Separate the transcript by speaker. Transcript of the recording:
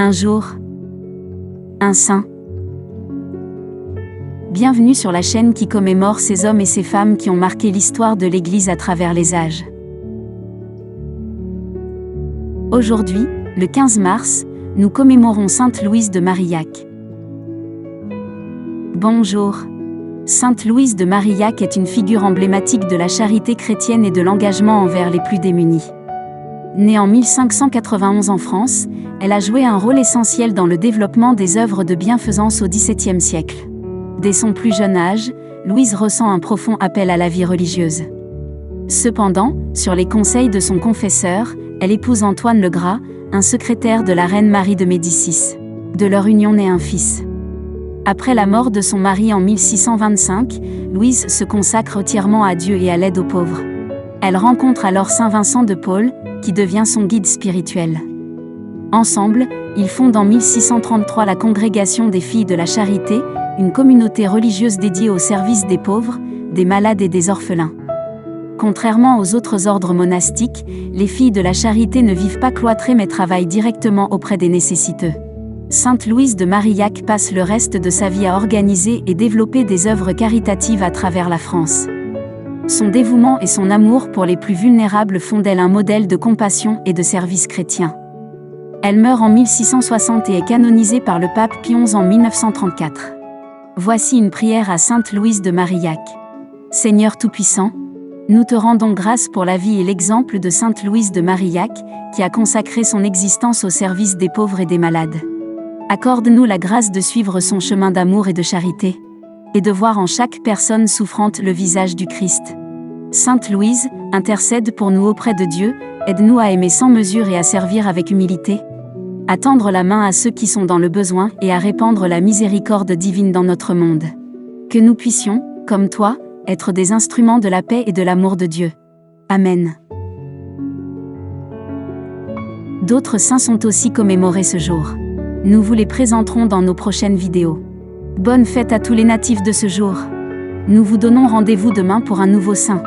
Speaker 1: Un jour, un saint. Bienvenue sur la chaîne qui commémore ces hommes et ces femmes qui ont marqué l'histoire de l'Église à travers les âges. Aujourd'hui, le 15 mars, nous commémorons Sainte Louise de Marillac. Bonjour. Sainte Louise de Marillac est une figure emblématique de la charité chrétienne et de l'engagement envers les plus démunis. Née en 1591 en France, elle a joué un rôle essentiel dans le développement des œuvres de bienfaisance au XVIIe siècle. Dès son plus jeune âge, Louise ressent un profond appel à la vie religieuse. Cependant, sur les conseils de son confesseur, elle épouse Antoine le Gras, un secrétaire de la reine Marie de Médicis. De leur union naît un fils. Après la mort de son mari en 1625, Louise se consacre entièrement à Dieu et à l'aide aux pauvres. Elle rencontre alors Saint Vincent de Paul, qui devient son guide spirituel. Ensemble, ils fondent en 1633 la Congrégation des Filles de la Charité, une communauté religieuse dédiée au service des pauvres, des malades et des orphelins. Contrairement aux autres ordres monastiques, les Filles de la Charité ne vivent pas cloîtrées mais travaillent directement auprès des nécessiteux. Sainte Louise de Marillac passe le reste de sa vie à organiser et développer des œuvres caritatives à travers la France. Son dévouement et son amour pour les plus vulnérables font d'elle un modèle de compassion et de service chrétien. Elle meurt en 1660 et est canonisée par le pape Pie XI en 1934. Voici une prière à Sainte Louise de Marillac. Seigneur Tout-Puissant, nous te rendons grâce pour la vie et l'exemple de Sainte Louise de Marillac, qui a consacré son existence au service des pauvres et des malades. Accorde-nous la grâce de suivre son chemin d'amour et de charité, et de voir en chaque personne souffrante le visage du Christ. Sainte Louise, intercède pour nous auprès de Dieu, aide-nous à aimer sans mesure et à servir avec humilité, à tendre la main à ceux qui sont dans le besoin et à répandre la miséricorde divine dans notre monde. Que nous puissions, comme toi, être des instruments de la paix et de l'amour de Dieu. Amen. D'autres saints sont aussi commémorés ce jour. Nous vous les présenterons dans nos prochaines vidéos. Bonne fête à tous les natifs de ce jour. Nous vous donnons rendez-vous demain pour un nouveau saint.